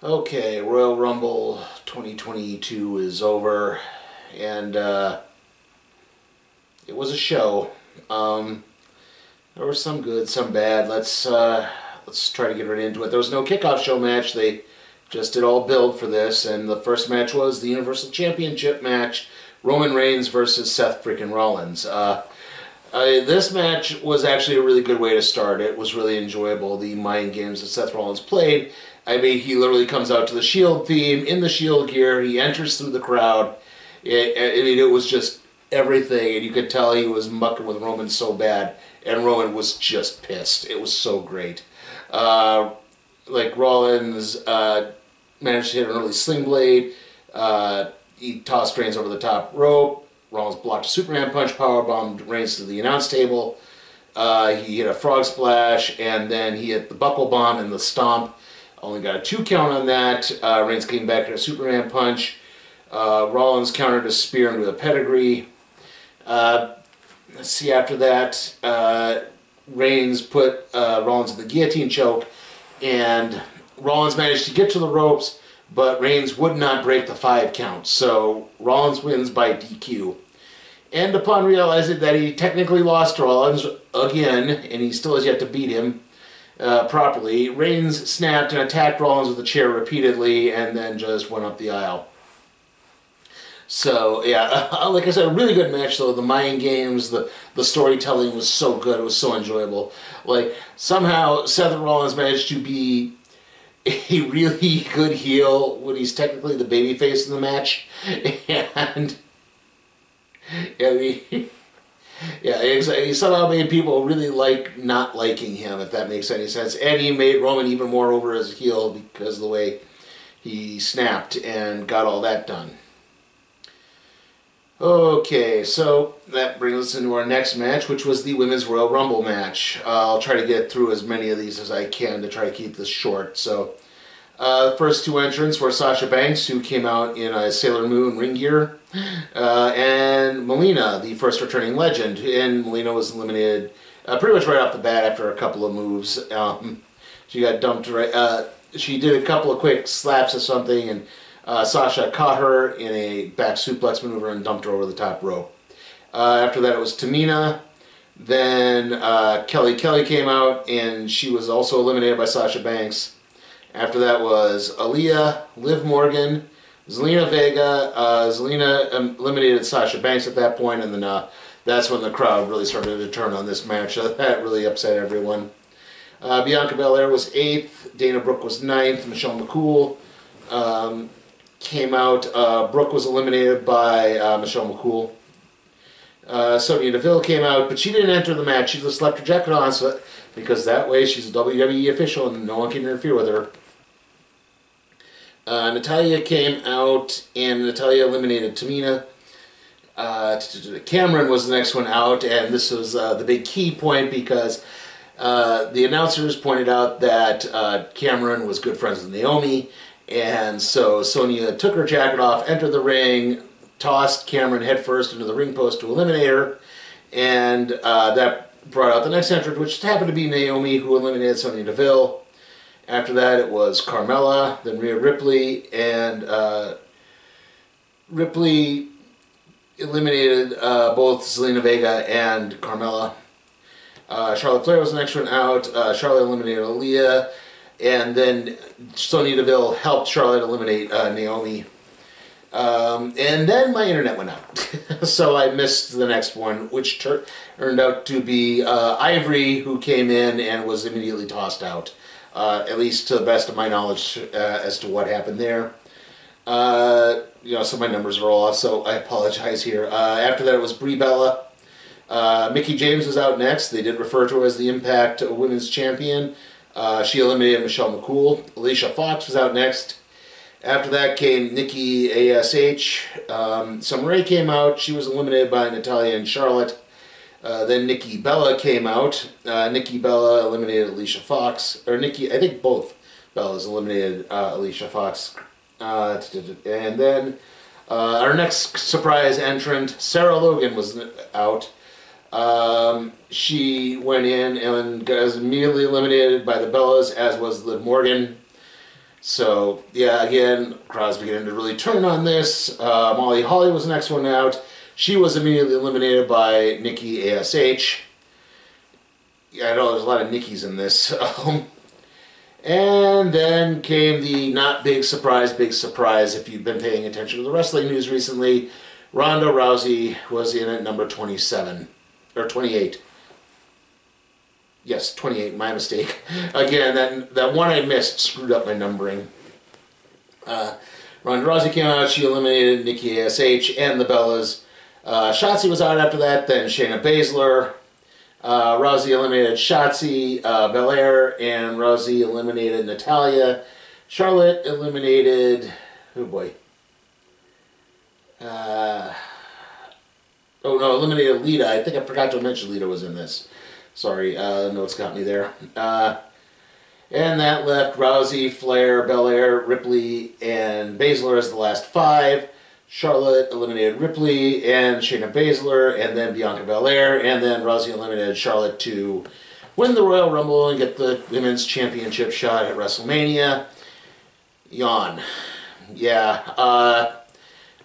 Okay, Royal Rumble 2022 is over, and it was a show. There were some good, some bad. Let's try to get right into it. There was no kickoff show match. They just did all build for this, and the first match was the Universal Championship match: Roman Reigns versus Seth freaking Rollins. This match was actually a really good way to start. It was really enjoyable. The mind games that Seth Rollins played. I mean, he literally comes out to the Shield theme in the Shield gear. He enters through the crowd. It was just everything, and you could tell he was mucking with Roman so bad, and Roman was just pissed. It was so great. Rollins managed to hit an early sling blade. He tossed Reigns over the top rope. Rollins blocked a Superman punch, powerbombed Reigns to the announce table. He hit a frog splash, and then he hit the buckle bomb and the stomp. Only got a 2 count on that. Reigns came back in a Superman punch. Rollins countered a spear into a pedigree. Let's see, after that, Reigns put Rollins in the guillotine choke, and Rollins managed to get to the ropes, but Reigns would not break the 5 count, so Rollins wins by DQ. And upon realizing that he technically lost Rollins again, and he still has yet to beat him properly, Reigns snapped and attacked Rollins with a chair repeatedly, and then just went up the aisle. So, yeah, like I said, a really good match, though. The mind games, the storytelling was so good. It was so enjoyable. Like, somehow Seth Rollins managed to be a really good heel when he's technically the babyface in the match. And, yeah, he somehow made people really like not liking him, if that makes any sense. And he made Roman even more over as a heel because of the way he snapped and got all that done. Okay, so that brings us into our next match, which was the Women's Royal Rumble match. I'll try to get through as many of these as I can to try to keep this short. So, the first 2 entrants were Sasha Banks, who came out in a Sailor Moon ring gear, and Melina, the first returning legend. And Melina was eliminated pretty much right off the bat after a couple of moves. She got dumped right. She did a couple of quick slaps or something, and Sasha caught her in a back suplex maneuver and dumped her over the top rope. After that, it was Tamina. Then Kelly came out, and she was also eliminated by Sasha Banks. After that was Aaliyah, Liv Morgan, Zelina Vega. Zelina eliminated Sasha Banks at that point, and then that's when the crowd really started to turn on this match. That really upset everyone. Bianca Belair was 8th, Dana Brooke was 9th, Michelle McCool came out. Brooke was eliminated by Michelle McCool. Sonya Deville came out, but she didn't enter the match. She just left her jacket on, because that way she's a WWE official and no one can interfere with her. Natalya came out, and Natalya eliminated Tamina. Cameron was the next one out, and this was the big key point because the announcers pointed out that Cameron was good friends with Naomi, and so Sonya took her jacket off, entered the ring, tossed Cameron headfirst into the ring post to eliminate her, and that brought out the next entrant, which happened to be Naomi, who eliminated Sonya Deville. After that, it was Carmella, then Rhea Ripley, and Ripley eliminated both Zelina Vega and Carmella. Charlotte Flair was the next one out. Charlotte eliminated Aaliyah, and then Sonya Deville helped Charlotte eliminate Naomi. And then my internet went out, so I missed the next one, which turned out to be Ivory, who came in and was immediately tossed out, at least to the best of my knowledge as to what happened there. So my numbers are all off, so I apologize here. After that, it was Brie Bella. Mickie James was out next. They did refer to her as the Impact Women's Champion. She eliminated Michelle McCool. Alicia Fox was out next. After that came Nikki ASH. Summer Rae came out. She was eliminated by Natalya and Charlotte. Then Nikki Bella came out. Nikki Bella eliminated Alicia Fox. I think both Bellas eliminated Alicia Fox. And then our next surprise entrant, Sarah Logan, was out. She went in and was immediately eliminated by the Bellas, as was Liv Morgan. So, yeah, again, crowd's beginning to really turn on this. Molly Holly was the next one out. She was immediately eliminated by Nikki ASH. Yeah, I know there's a lot of Nikki's in this. And then came the not big surprise, if you've been paying attention to the wrestling news recently. Ronda Rousey was in at number 27, or 28. Yes, 28, my mistake. Again, that one I missed screwed up my numbering. Ronda Rousey came out, she eliminated Nikki ASH and the Bellas. Shotzi was out after that, then Shayna Baszler. Rousey eliminated Shotzi, Belair, and Rousey eliminated Natalya. Charlotte eliminated, oh boy. Eliminated Lita. I think I forgot to mention Lita was in this. Sorry, notes got me there. And that left Rousey, Flair, Belair, Ripley, and Baszler as the last 5. Charlotte eliminated Ripley and Shayna Baszler, and then Bianca Belair, and then Rousey eliminated Charlotte to win the Royal Rumble and get the Women's Championship shot at WrestleMania. Yawn. Yeah,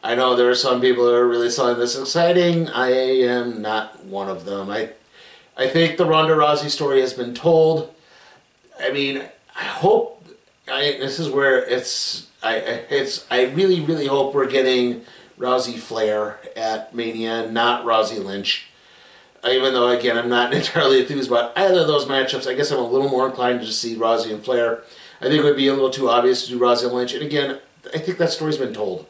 I know there are some people that are really selling this exciting. I am not one of them. I think the Ronda Rousey story has been told. I mean, I hope this is where I really, really hope we're getting Rousey Flair at Mania, not Rousey Lynch. Even though, again, I'm not entirely enthused about either of those matchups, I guess I'm a little more inclined to just see Rousey and Flair. I think it would be a little too obvious to do Rousey and Lynch. And again, I think that story's been told.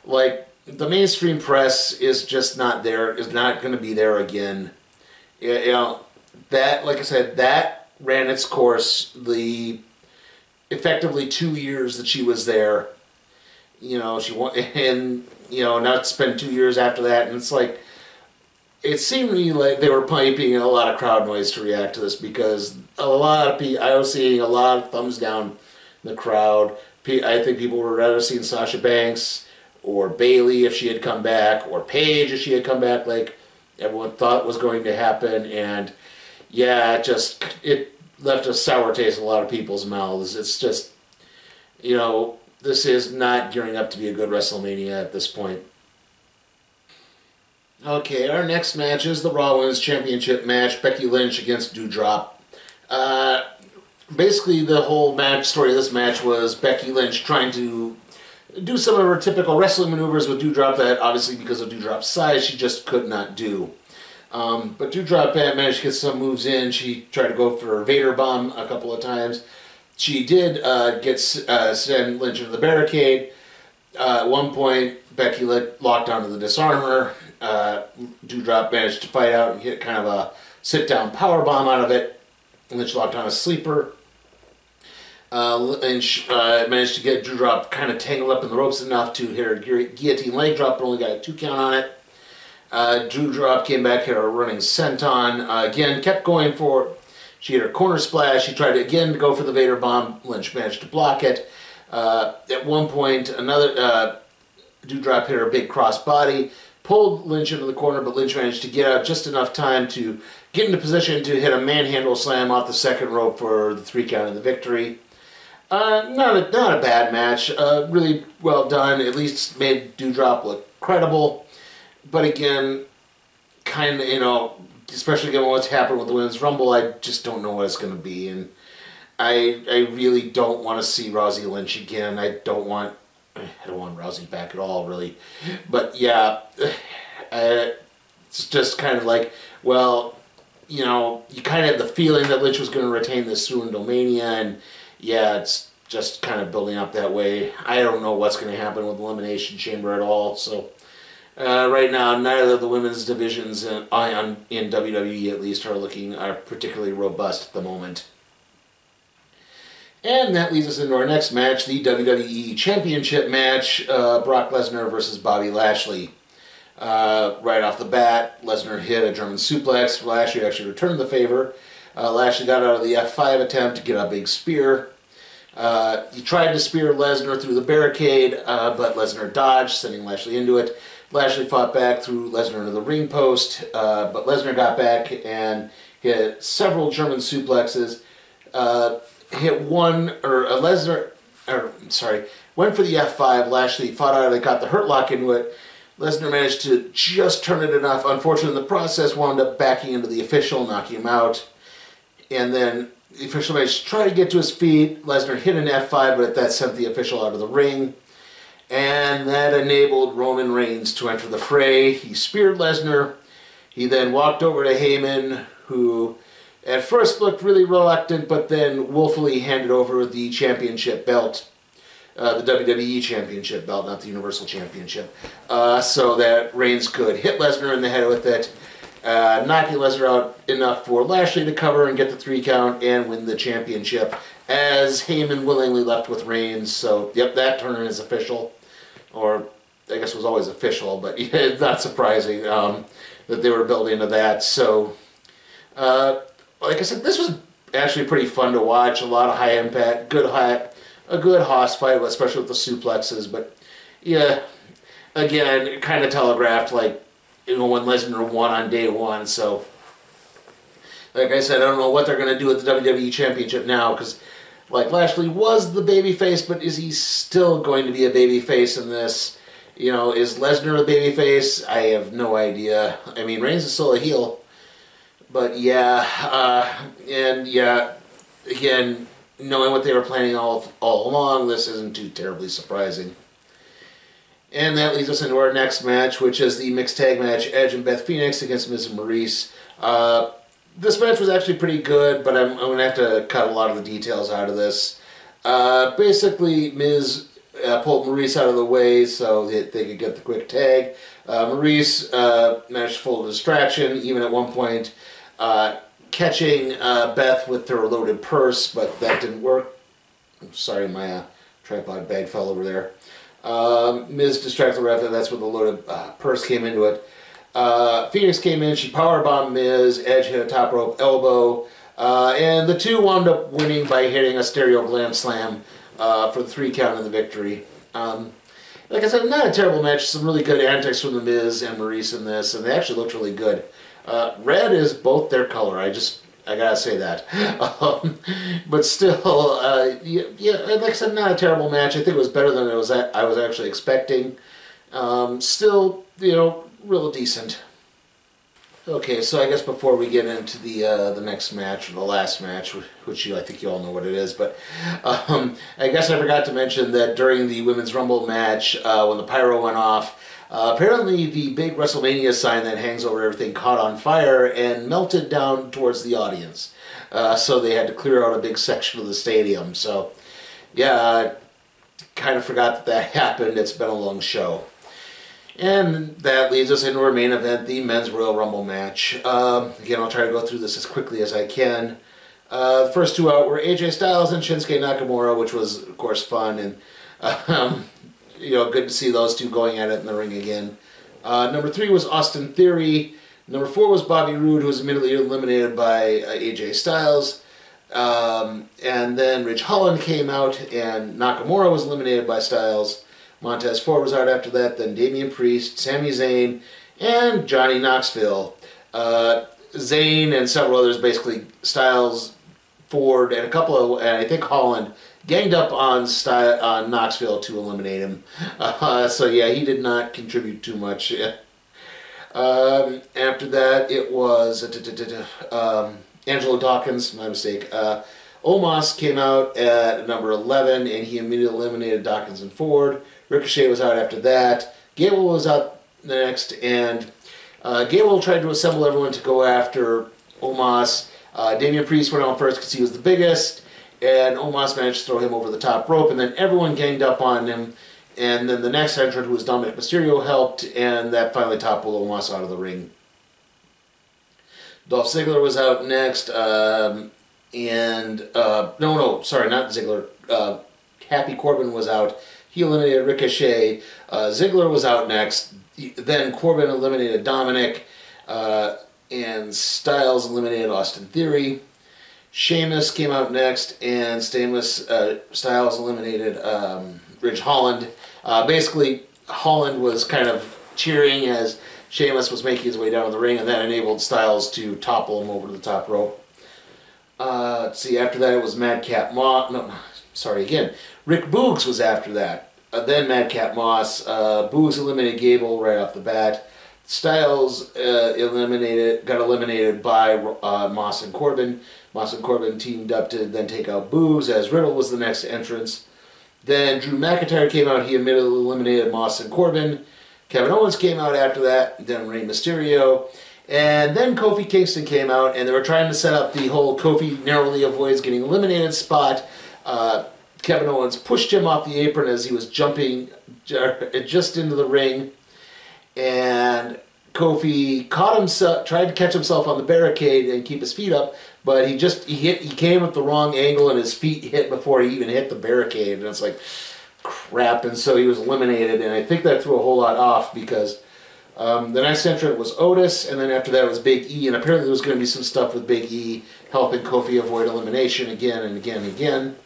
Like, the mainstream press is just not there, is not going to be there again. You know, that, like I said, that ran its course. The effectively 2 years that she was there, you know, she won, and you know, now it's been 2 years after that, and it's like, it seemed to me like they were piping a lot of crowd noise to react to this, because a lot of people, I was seeing a lot of thumbs down in the crowd. I think people would rather seen Sasha Banks or Bayley if she had come back, or Paige if she had come back, like everyone thought was going to happen. And yeah, it left a sour taste in a lot of people's mouths. It's just, you know, this is not gearing up to be a good WrestleMania at this point. Okay, our next match is the Raw Women's Championship match, Becky Lynch against Doudrop. Basically, the whole story of this match was Becky Lynch trying to do some of her typical wrestling maneuvers with Doudrop that, obviously, because of Doudrop's size, she just could not do. But Doudrop managed to get some moves in. She tried to go for a Vader bomb a couple of times. She did send Lynch into the barricade. At one point, Becky locked onto the disarmer. Doudrop managed to fight out and hit kind of a sit-down power bomb out of it. Lynch locked on a sleeper. Lynch managed to get Doudrop kind of tangled up in the ropes enough to hit her guillotine leg drop, but only got a 2 count on it. Doudrop came back, hit her running senton. Again, kept going for it. She hit her corner splash. She tried again to go for the Vader bomb. Lynch managed to block it. At one point, another Doudrop hit her big cross body, pulled Lynch into the corner, but Lynch managed to get out just enough time to get into position to hit a manhandle slam off the second rope for the 3 count and the victory. Not a bad match. Really well done. At least made Doudrop look credible. But again, kind of, you know, especially given what's happened with the Women's Rumble, I just don't know what it's going to be. And I really don't want to see Rousey Lynch again. I don't want Rousey back at all, really. But yeah, it's just kind of like, well, you know, you kind of had the feeling that Lynch was going to retain this through until Mania, and yeah, it's just kind of building up that way. I don't know what's going to happen with Elimination Chamber at all, so right now, neither of the women's divisions in WWE, at least, are particularly robust at the moment. And that leads us into our next match, the WWE Championship match, Brock Lesnar versus Bobby Lashley. Right off the bat, Lesnar hit a German suplex. Lashley actually returned the favor. Lashley got out of the F5 attempt to get a big spear. He tried to spear Lesnar through the barricade, but Lesnar dodged, sending Lashley into it. Lashley fought back, threw Lesnar into the ring post, but Lesnar got back and hit several German suplexes. Lesnar or sorry, went for the F5. Lashley fought out of it, got the hurt lock into it. Lesnar managed to just turn it enough. Unfortunately, in the process, wound up backing into the official, knocking him out. And then the official managed to try to get to his feet. Lesnar hit an F5, but that sent the official out of the ring. And that enabled Roman Reigns to enter the fray. He speared Lesnar. He then walked over to Heyman, who at first looked really reluctant, but then willfully handed over the championship belt. The WWE Championship belt, not the Universal Championship, so that Reigns could hit Lesnar in the head with it, knocking Lesnar out enough for Lashley to cover and get the 3 count and win the championship, as Heyman willingly left with Reigns. So, yep, that turn is official, or I guess it was always official, but it's not surprising that they were building into that. So, like I said, this was actually pretty fun to watch. A lot of high impact, a good hoss fight, especially with the suplexes. But yeah, again, it kind of telegraphed, like, when Lesnar won on day one. So, like I said, I don't know what they're going to do with the WWE Championship now, because, like, Lashley was the babyface, but is he still going to be a babyface in this? Is Lesnar a babyface? I have no idea. I mean, Reigns is still a heel. But yeah, and yeah, again, knowing what they were planning all along, this isn't too terribly surprising. And that leads us into our next match, which is the mixed tag match, Edge and Beth Phoenix against Miz and Maurice. This match was actually pretty good, but I'm going to have to cut a lot of the details out of this. Basically, Miz pulled Maurice out of the way so that they could get the quick tag. Maurice managed to pull a distraction, even at one point catching Beth with her loaded purse, but that didn't work. I'm sorry, my tripod bag fell over there. Miz distracted the ref, and that's when the loaded purse came into it. Phoenix came in, she powerbombed Miz, Edge hit a top rope elbow, and the two wound up winning by hitting a stereo glam slam for the 3 count of the victory. Like I said, not a terrible match, some really good antics from the Miz and Maurice in this, and they actually looked really good. Red is both their color, I gotta say that. But still, yeah, like I said, not a terrible match. I think it was better than I was actually expecting. Still, real decent. Okay, so I guess before we get into the next match, or the last match, which I think you all know what it is, but I guess I forgot to mention that during the Women's Rumble match, when the pyro went off, apparently the big WrestleMania sign that hangs over everything caught on fire and melted down towards the audience. So they had to clear out a big section of the stadium. So, yeah, I kind of forgot that happened. It's been a long show. And that leads us into our main event, the Men's Royal Rumble match. Again, I'll try to go through this as quickly as I can. The first 2 out were AJ Styles and Shinsuke Nakamura, which was, of course, fun. And, good to see those two going at it in the ring again. Number 3 was Austin Theory. Number 4 was Bobby Roode, who was immediately eliminated by AJ Styles. And then Ridge Holland came out, and Nakamura was eliminated by Styles. Montez Ford was out after that, then Damian Priest, Sami Zayn, and Johnny Knoxville. Zayn and several others, basically Styles, Ford, and and I think Holland, ganged up on Knoxville to eliminate him. So yeah, he did not contribute too much. After that, it was Angelo Dawkins, my mistake. Omos came out at number 11, and he immediately eliminated Dawkins and Ford. Ricochet was out after that. Gable was out next, and Gable tried to assemble everyone to go after Omos. Damian Priest went on first because he was the biggest, and Omos managed to throw him over the top rope, and then everyone ganged up on him, and then the next entrant, who was Dominic Mysterio, helped, and that finally toppled Omos out of the ring. Dolph Ziggler was out next, sorry, not Ziggler. Happy Corbin was out. He eliminated Ricochet. Ziggler was out next. Then Corbin eliminated Dominic. And Styles eliminated Austin Theory. Sheamus came out next, and Styles eliminated Ridge Holland. Basically, Holland was kind of cheering as Sheamus was making his way down to the ring, and that enabled Styles to topple him over to the top rope. Let's see, after that it was Madcap Moss. No, sorry again. Rick Boogs was after that. Then Madcap Moss. Boogs eliminated Gable right off the bat. Styles got eliminated by Moss and Corbin. Moss and Corbin teamed up to then take out Boogs, as Riddle was the next entrance. Then Drew McIntyre came out. He immediately eliminated Moss and Corbin. Kevin Owens came out after that. Then Rey Mysterio. And then Kofi Kingston came out, and they were trying to set up the whole Kofi narrowly avoids getting eliminated spot. Kevin Owens pushed him off the apron as he was jumping just into the ring. And Kofi tried to catch himself on the barricade and keep his feet up, but he came at the wrong angle and his feet hit before he even hit the barricade, and it's like crap. And so he was eliminated, and I think that threw a whole lot off because the next entrant was Otis, and then after that was Big E, and apparently there was going to be some stuff with Big E helping Kofi avoid elimination again and again and again.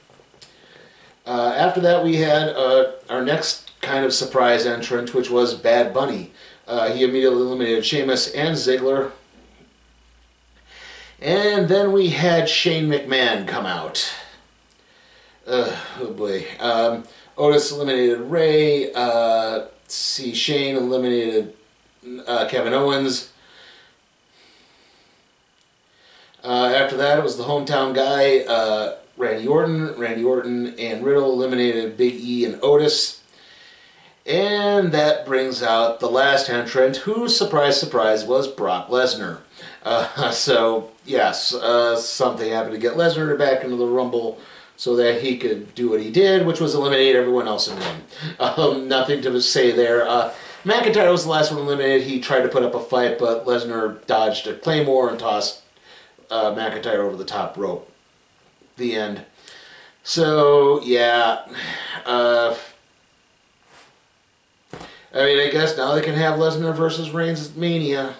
After that we had our next kind of surprise entrant, which was Bad Bunny. He immediately eliminated Sheamus and Ziggler. And then we had Shane McMahon come out. Oh boy. Otis eliminated Ray. Shane eliminated Kevin Owens. After that, it was the hometown guy, Randy Orton. Randy Orton and Riddle eliminated Big E and Otis. And that brings out the last entrant, who, surprise, surprise, was Brock Lesnar. So, yes, something happened to get Lesnar back into the Rumble so that he could do what he did, which was eliminate everyone else and win. Nothing to say there. McIntyre was the last one eliminated. He tried to put up a fight, but Lesnar dodged a Claymore and tossed McIntyre over the top rope. The end. So, yeah. I mean, I guess now they can have Lesnar versus Reigns at Mania.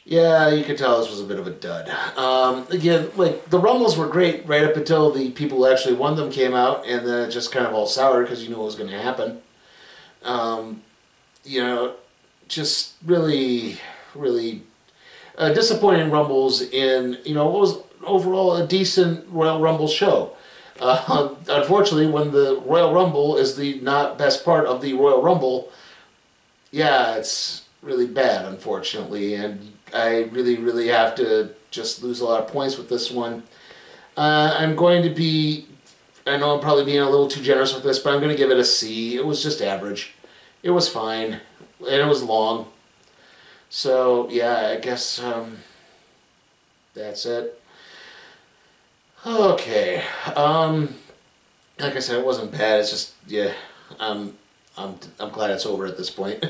Yeah, you could tell this was a bit of a dud. Again, like, the Rumbles were great right up until the people who actually won them came out, and then it just kind of all soured because you knew what was going to happen. You know, just really, really disappointing Rumbles in, you know, what was overall a decent Royal Rumble show. Unfortunately, when the Royal Rumble is the not best part of the Royal Rumble, yeah, it's really bad, unfortunately, and I really, really have to just lose a lot of points with this one. I'm going to be, I know I'm probably being a little too generous with this, but I'm going to give it a C. It was just average. It was fine, and it was long. So, yeah, I guess that's it. Okay, like I said, it wasn't bad. It's just, yeah, I'm glad it's over at this point.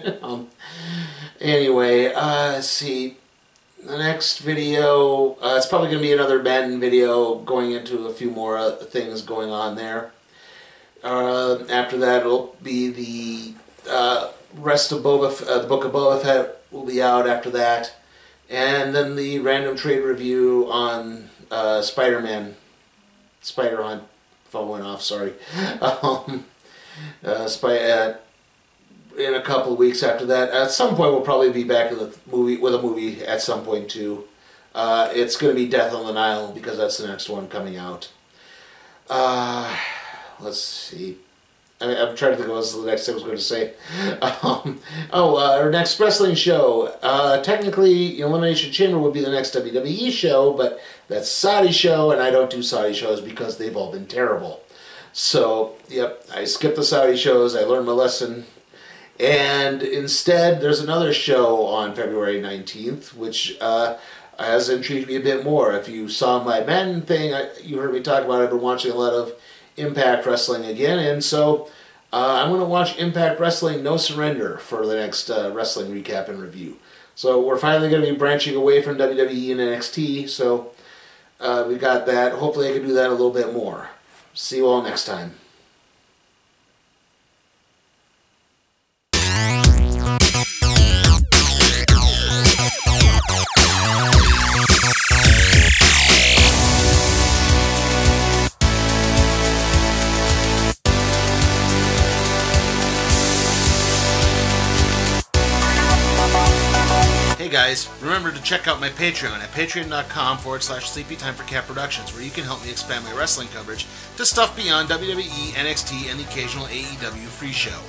Anyway, let's see. The next video, it's probably going to be another Madden video going into a few more things going on there. After that, it'll be the rest of the Book of Boba Fett will be out after that, and then the random trade review on Spider-Man. Spider-Man, phone went off, sorry. In a couple of weeks after that. At some point, we'll probably be back in the movie with a movie at some point too. It's going to be Death on the Nile because that's the next one coming out. Let's see. I'm trying to think of what was the next thing I was going to say. Our next wrestling show. Technically, Elimination Chamber would be the next WWE show, but that's Saudi show, and I don't do Saudi shows because they've all been terrible. So, yep, I skipped the Saudi shows. I learned my lesson. And instead, there's another show on February 19th, which has intrigued me a bit more. If you saw my Madden thing, you heard me talk about it. I've been watching a lot of Impact Wrestling again, and so I'm going to watch Impact Wrestling No Surrender for the next wrestling recap and review. So we're finally going to be branching away from WWE and NXT, so we got that. Hopefully I can do that a little bit more. See you all next time. Hey guys, remember remember to check out my Patreon at patreon.com/sleepytimeforcat productions, where you can help me expand my wrestling coverage to stuff beyond WWE, NXT, and the occasional AEW free show.